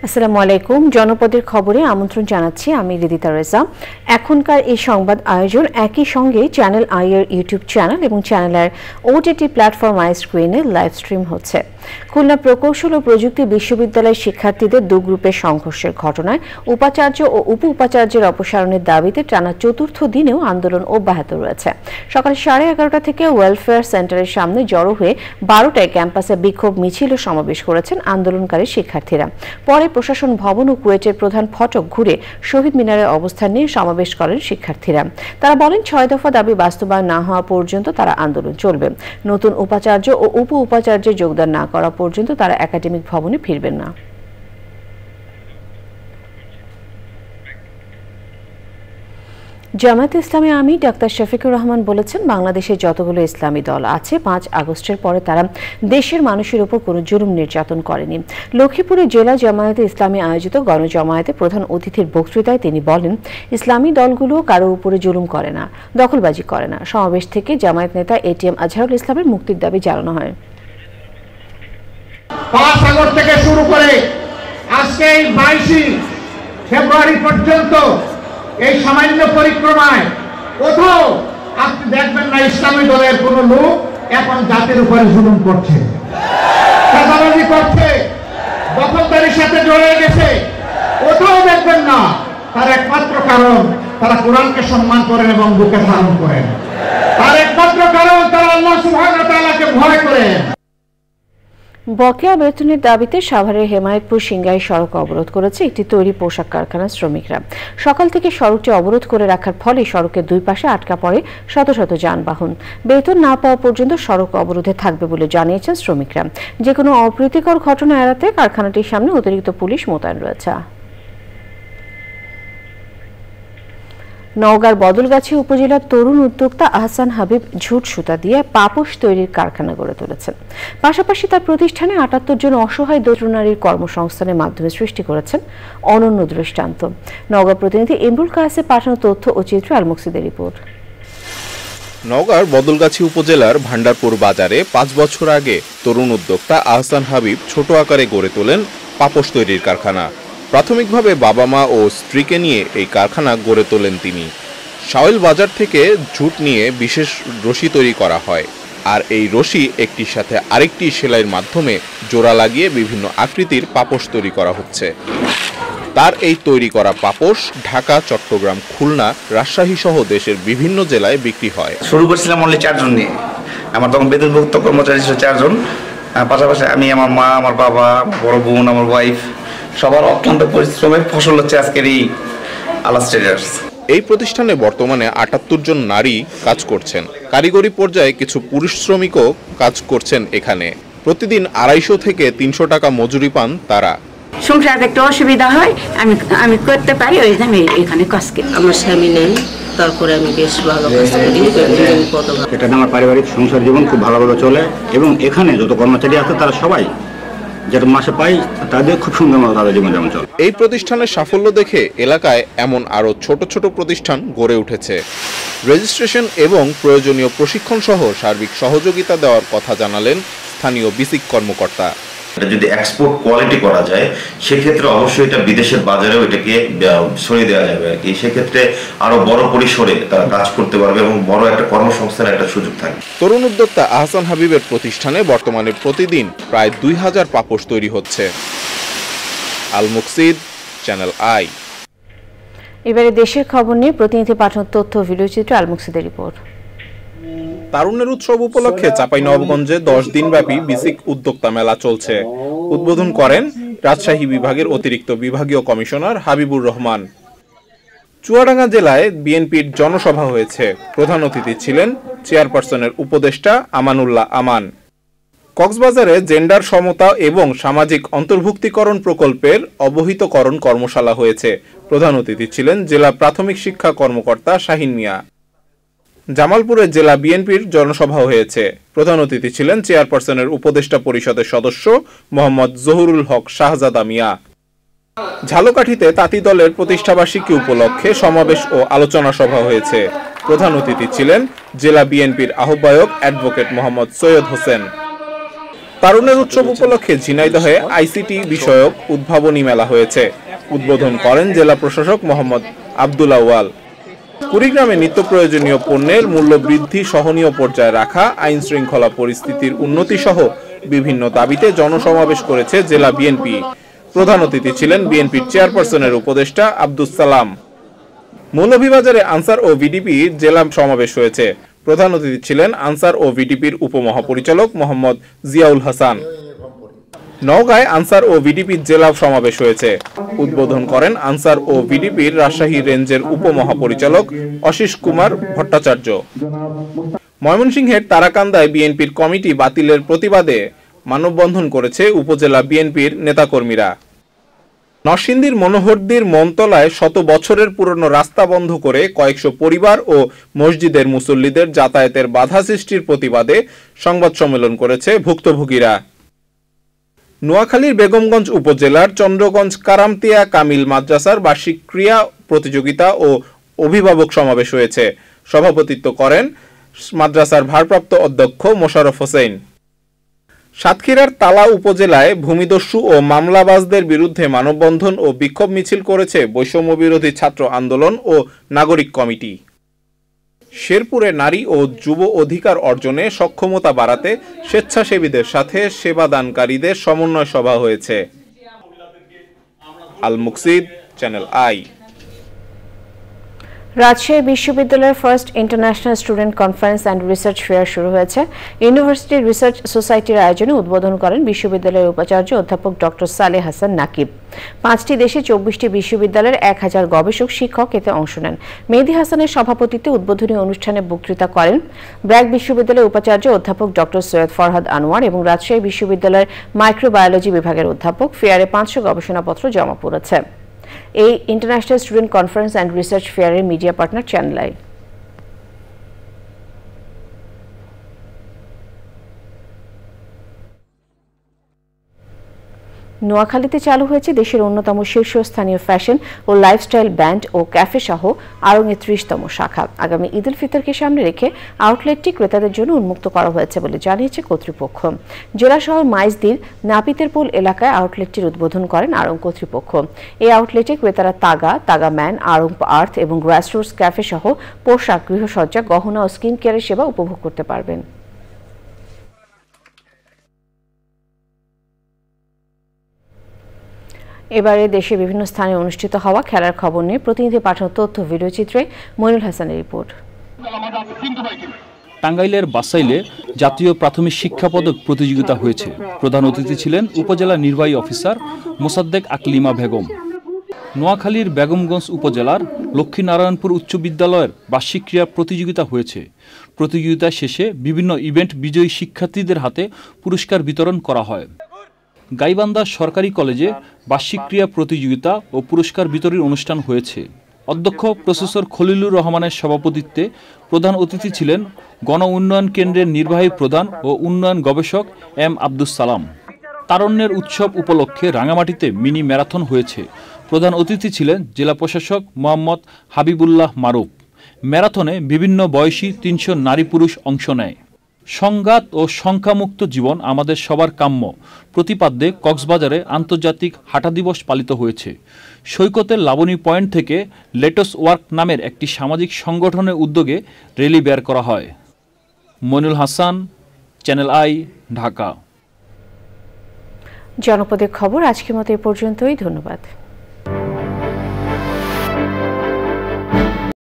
আসসালামু আলাইকুম। জনপদের খবরে আমন্ত্রণ জানাচ্ছি আমি রিদিতা রেজা। এখনকার এই সংবাদ আয়োজন একই সঙ্গে চ্যানেল আই এর ইউটিউব চ্যানেল এবং চ্যানেলের ওটিটি প্ল্যাটফর্ম আই স্ক্রিনে লাইভ স্ট্রিম হচ্ছে। খুলনা প্রকৌশল ও প্রযুক্তি বিশ্ববিদ্যালয়ের শিক্ষার্থীদের দু গ্রুপের সংঘর্ষের ঘটনায় উপাচার্য ও উপ উপাচার্যের অপসারণের দাবিতে টানা চতুর্থ দিনেও আন্দোলন অব্যাহত রয়েছে। সকাল 11:30 থেকে ওয়েলফেয়ার সেন্টারের সামনে জড়ো হয়ে 12টায় ক্যাম্পাসে বিক্ষোভ মিছিল ও সমাবেশ করেছেন আন্দোলনকারী শিক্ষার্থীরা। পরে প্রশাসন ভবন ও কুয়েটের প্রধান ফটক ঘুরে শহীদ মিনারে অবস্থান নিয়ে সমাবেশ করেন শিক্ষার্থীরা। তারা বলেন 6 দফা দাবি বাস্তবায়ন না হওয়া পর্যন্ত তারা আন্দোলন চলবে। নতুন উপাচার্য ও উপ উপাচার্যের যোগদান না করা পর্যন্ত তারা একাডেমিক ভবনে ফিরবেন না। জামায়াতে ইসলামী আমির ডাক্তার শফিকুর রহমান বলেছেন, বাংলাদেশে যতগুলো ইসলামী দল আছে 5 আগস্টের পরে তারা দেশের মানুষের উপর কোনো জুলুম নির্যাতন করেনি। লক্ষ্মীপুরে জেলা জামায়াতে ইসলামী আয়োজিত গণজামায়াতে প্রধান অতিথির বক্তৃতায় তিনি বলেন, ইসলামী দলগুলো কারো উপরে জুলুম করে না, দখলবাজি করে না। সমাবেশ থেকে জামায়াত নেতা এটিএম আজহারুল ইসলামের মুক্তির দাবি জানানো হয়। 5 আগস্ট থেকে শুরু করে আজকে 22 ফেব্রুয়ারি পর্যন্ত এই সামান্য পরিক্রমায় কোথাও আপনি দেখবেন না ইসলামী দলের কোন লোক এখন জাতির উপরে জুলুম করছে, চাঁদাবাজি করছে, দখলদারির সাথে জড়িয়ে গেছে। কোথাও দেখবেন না। তার একমাত্র কারণ তারা কোরআনকে সম্মান করেন এবং বুকে ধারণ করেন। তার একমাত্র কারণ তারা আল্লাহ সুবহানাহু ওয়া তাআলাকে ভয় করেন। বকেয়া বেতনের দাবিতে সাভারের হেমায়েতপুর সিংগাই সড়ক অবরোধ করেছে একটি তৈরি পোশাক কারখানার শ্রমিকরা। সকাল থেকে সড়কটি অবরোধ করে রাখার ফলে সড়কের দুই পাশে আটকা পড়ে শত শত যানবাহন। বেতন না পাওয়া পর্যন্ত সড়ক অবরোধে থাকবে বলে জানিয়েছেন শ্রমিকরা। যে কোনো অপ্রীতিকর ঘটনা এড়াতে কারখানাটির সামনে অতিরিক্ত পুলিশ মোতায়েন রয়েছে। নওগাঁর বদলগাছি উপজেলার তরুণ উদ্যোক্তা আহসান হাবিব ঝুট সুতা দিয়ে পাপোশ তৈরির কারখানা গড়ে তুলেছেন। পাশাপাশি তার প্রতিষ্ঠানে 78 জন অসহায় দরিদ্র নারীর কর্মসংস্থানের মাধ্যমে সৃষ্টি করেছেন অনন্য দৃষ্টান্ত। নওগাঁ প্রতিনিধি ইমরুল কায়েসের পাঠানো তথ্য ও চিত্র আল মুকসিদের রিপোর্ট। নওগাঁর বদলগাছি উপজেলার ভান্ডারপুর বাজারে 5 বছর আগে তরুণ উদ্যোক্তা আহসান হাবিব ছোট আকারে গড়ে তোলেন পাপোশ তৈরির কারখানা। প্রাথমিকভাবে বাবা মা ও স্ত্রীকে নিয়ে এই কারখানা গড়ে তোলেন তিনি। শাওয়েল বাজার থেকে ঝুট নিয়ে বিশেষ রশি তৈরি করা হয়, আর এই রশি একটির সাথে আরেকটি সেলাইয়ের মাধ্যমে জোড়া লাগিয়ে বিভিন্ন আকৃতির পাপোশ তৈরি করা হচ্ছে। তার এই তৈরি করা পাপোশ ঢাকা, চট্টগ্রাম, খুলনা, রাজশাহী সহ দেশের বিভিন্ন জেলায় বিক্রি হয়। শুরু করেছিলাম অনলি 4 জন নিয়ে। আমার তখন বেতনভুক্ত কর্মচারী ছিল 4 জন। পাশাপাশি আমি, আমার মা, আমার বাবা, বড় বোন, আমার ওয়াইফ, সবার অক্লান্ত পরিশ্রমের ফসল হচ্ছে আজকের এই আলাস ট্রেডার্স। এই প্রতিষ্ঠানে বর্তমানে 78 জন নারী কাজ করছেন। কারিগরি পর্যায়ে কিছু পুরুষ শ্রমিকও কাজ করছেন এখানে। প্রতিদিন 250 থেকে 300 টাকা মজুরি পান তারা। সংসারে একটু অসুবিধা হয়, আমি করতে পারি, ওই জন্য এখানে কাজ করি। আমার স্বামী নেই, তারপরে আমি বেশ ভালো কাজ করি। এটা আমার পারিবারিক সংসার জীবন খুব ভালোভাবে চলে এবং এখানে যত কর্মচারী আছে তারা সবাই যেটা মাসে পাই তাদের খুব সুন্দর মতো তাদের জীবন যেমন চলে। এই প্রতিষ্ঠানের সাফল্য দেখে এলাকায় এমন আরো ছোট ছোট প্রতিষ্ঠান গড়ে উঠেছে। রেজিস্ট্রেশন এবং প্রয়োজনীয় প্রশিক্ষণ সহ সার্বিক সহযোগিতা দেওয়ার কথা জানালেন স্থানীয় বিসিক কর্মকর্তা। এটা যদি এক্সপোর্ট কোয়ালিটি করা যায় সেক্ষেত্রে অবশ্যই এটা বিদেশের বাজারেও এটাকে ছড়িয়ে দেওয়া যাবে আর কি। সেক্ষেত্রে আরো বড় পরিসরে তারা কাজ করতে পারবে এবং বড় একটা কর্মসংস্থানের একটা সুযোগ থাকে। তরুণ উদ্যোক্তা আহসান হাবিবের প্রতিষ্ঠানে বর্তমানে প্রতিদিন প্রায় 2000 পাপোশ তৈরি হচ্ছে। আল মুকসিদ, চ্যানেল আই। এবারে দেশের খবর নিয়ে প্রতিনিধি পাঠানো তথ্য ভিডিও চিত্র আল মুকসিদের রিপোর্ট। তারুণ্যের উৎসব উপলক্ষে চাঁপাইনবাবগঞ্জে 10 দিনব্যাপী বিসিক উদ্যোক্তা মেলা চলছে। উদ্বোধন করেন রাজশাহী বিভাগের অতিরিক্ত বিভাগীয় কমিশনার হাবিবুর রহমান। চুয়াডাঙ্গা জেলায় বিএনপির জনসভা হয়েছে। প্রধান অতিথি ছিলেন চেয়ারপারসনের উপদেষ্টা আমানুল্লাহ আমান। কক্সবাজারে জেন্ডার সমতা এবং সামাজিক অন্তর্ভুক্তিকরণ প্রকল্পের অবহিতকরণ কর্মশালা হয়েছে। প্রধান অতিথি ছিলেন জেলা প্রাথমিক শিক্ষা কর্মকর্তা শাহিন মিয়া। জামালপুরে জেলা বিএনপির জনসভা হয়েছে। প্রধান অতিথি ছিলেন চেয়ারপারসনের উপদেষ্টা পরিষদের সদস্য মোহাম্মদ জহুরুল হক শাহজাদা মিয়া। ঝালকাঠিতে তাঁতি দলের প্রতিষ্ঠাবার্ষিকী উপলক্ষে সমাবেশ ও আলোচনা সভা হয়েছে। প্রধান অতিথি ছিলেন জেলা বিএনপির আহ্বায়ক অ্যাডভোকেট মোহাম্মদ সৈয়দ হোসেন। তারুণের উৎসব উপলক্ষে ঝিনাইদহে আইসিটি বিষয়ক উদ্ভাবনী মেলা হয়েছে। উদ্বোধন করেন জেলা প্রশাসক মোহাম্মদ আব্দুল আউয়াল। কুড়িগ্রামে নিত্য প্রয়োজনীয় পণ্যের মূল্য বৃদ্ধি সহনীয় পর্যায়ে রাখা, আইন শৃঙ্খলা পরিস্থিতির উন্নতি সহ বিভিন্ন দাবিতে জনসমাবেশ করেছে জেলা বিএনপি। প্রধান অতিথি ছিলেন বিএনপির চেয়ারপারসনের উপদেষ্টা আব্দুস সালাম। মৌলভীবাজারে আনসার ও ভিডিপির জেলা সমাবেশ হয়েছে। প্রধান অতিথি ছিলেন আনসার ও ভিডিপির উপমহাপরিচালক মোহাম্মদ জিয়াউল হাসান। নওগাঁয় আনসার ও ভিডিপির জেলা সমাবেশ হয়েছে। উদ্বোধন করেন আনসার ও ভিডিপির রাজশাহী রেঞ্জের উপমহাপরিচালক অশিস কুমার ভট্টাচার্য। ময়মনসিংহের তারাকান্দায় বিএনপির কমিটি বাতিলের প্রতিবাদে মানববন্ধন করেছে উপজেলা বিএনপির নেতাকর্মীরা। নরসিংদীর মনোহরদীর মনতলায় শত বছরের পুরনো রাস্তা বন্ধ করে কয়েকশো পরিবার ও মসজিদের মুসল্লিদের যাতায়াতের বাধা সৃষ্টির প্রতিবাদে সংবাদ সম্মেলন করেছে ভুক্তভোগীরা। নোয়াখালীর বেগমগঞ্জ উপজেলার চন্দ্রগঞ্জ কারামতিয়া কামিল মাদ্রাসার বার্ষিক ক্রীড়া প্রতিযোগিতা ও অভিভাবক সমাবেশ হয়েছে। সভাপতিত্ব করেন মাদ্রাসার ভারপ্রাপ্ত অধ্যক্ষ মোশাররফ হোসেন। সাতক্ষীরার তালা উপজেলায় ভূমিদস্যু ও মামলাবাজদের বিরুদ্ধে মানববন্ধন ও বিক্ষোভ মিছিল করেছে বৈষম্য বিরোধী ছাত্র আন্দোলন ও নাগরিক কমিটি। শেরপুরে নারী ও যুব অধিকার অর্জনে সক্ষমতা বাড়াতে স্বেচ্ছাসেবীদের সাথে সেবাদানকারীদের সমন্বয় সভা হয়েছে। আল মুকসিদ, চ্যানেল আই। রাজশাহী বিশ্ববিদ্যালয়ের first international student conference and research fair শুরু হয়েছে। ইউনিভার্সিটি রিসার্চ সোসাইটির আয়োজনে উদ্বোধন করেন বিশ্ববিদ্যালয়ের উপাচার্য অধ্যাপক ডক্টর সালেহ হাসান নাকিব। 5টি দেশে 24টি বিশ্ববিদ্যালয়ের 1000 গবেষক শিক্ষক এতে অংশ নেন। মেহেদী হাসানের সভাপতিত্বে উদ্বোধনী অনুষ্ঠানে বক্তৃতা করেন ব্র্যাক বিশ্ববিদ্যালয়ের উপাচার্য অধ্যাপক ডক্টর সৈয়দ ফরহাদ আনোয়ার এবং রাজশাহী বিশ্ববিদ্যালয়ের মাইক্রোবায়োলজি বিভাগের অধ্যাপক। ফেয়ারে 500 গবেষণাপত্র জমা পড়েছে। এই international student conference and research ফেয়ারের মিডিয়া পার্টনার চ্যানেল আই। নোয়াখালীতে চালু হয়েছে দেশের অন্যতম শীর্ষস্থানীয় ফ্যাশন ও লাইফস্টাইল ব্যান্ড ও ক্যাফে সহ আড়ং 30তম শাখা। আগামী ঈদ উল ফিতরকে সামনে রেখে আউটলেটটি ক্রেতাদের জন্য উন্মুক্ত করা হয়েছে বলে জানিয়েছে কর্তৃপক্ষ। জেলা শহর মাইজদির নাপিতেরপুল এলাকায় আউটলেটটির উদ্বোধন করেন আড়ং কর্তৃপক্ষ। এই আউটলেটে ক্রেতারা তাগা ম্যান, আড়ং আর্থ এবং গ্রাসরুটস ক্যাফে সহ পোশাক, গৃহসজ্জা, গহনা ও স্কিন কেয়ারের সেবা উপভোগ করতে পারবেন। এবারে দেশে বিভিন্ন স্থানে অনুষ্ঠিত হওয়া খেলার খবর নিয়ে প্রতিনিধি পাঠানো তথ্য ভিডিও চিত্রে মইনুল হাসানের রিপোর্ট। টাঙ্গাইলের বাসাইলে জাতীয় প্রাথমিক শিক্ষা পদক প্রতিযোগিতা হয়েছে। প্রধান অতিথি ছিলেন উপজেলা নির্বাহী অফিসার মোসাদ্দেক আকলিমা বেগম। নোয়াখালীর বেগমগঞ্জ উপজেলার লক্ষ্মীনারায়ণপুর উচ্চ বিদ্যালয়ের বার্ষিক ক্রীড়া প্রতিযোগিতা হয়েছে। প্রতিযোগিতা শেষে বিভিন্ন ইভেন্ট বিজয়ী শিক্ষার্থীদের হাতে পুরস্কার বিতরণ করা হয়। গাইবান্ধা সরকারি কলেজে বার্ষিক ক্রীড়া প্রতিযোগিতা ও পুরস্কার বিতরণী অনুষ্ঠান হয়েছে। অধ্যক্ষ প্রফেসর খলিলুর রহমানের সভাপতিত্বে প্রধান অতিথি ছিলেন গণ উন্নয়ন কেন্দ্রের নির্বাহী প্রধান ও উন্নয়ন গবেষক এম আব্দুস সালাম। তারুণ্যের উৎসব উপলক্ষে রাঙামাটিতে মিনি ম্যারাথন হয়েছে। প্রধান অতিথি ছিলেন জেলা প্রশাসক মোহাম্মদ হাবিবুল্লাহ মারুফ। ম্যারাথনে বিভিন্ন বয়সী 300 নারী পুরুষ অংশ নেয়। সংঘাত ও সংখ্যামুক্ত জীবন আমাদের সবার কাম্য প্রতিপাদ্যে কক্সবাজারে আন্তর্জাতিক হাঁটা দিবস পালিত হয়েছে। সৈকতের লাবণী পয়েন্ট থেকে লেটস ওয়ার্ক নামের একটি সামাজিক সংগঠনের উদ্যোগে র্যালি বের করা হয়। Moinul Hasan, Channel i, Dhaka. জনপদের খবর আজকের মতো এ পর্যন্তই। ধন্যবাদ।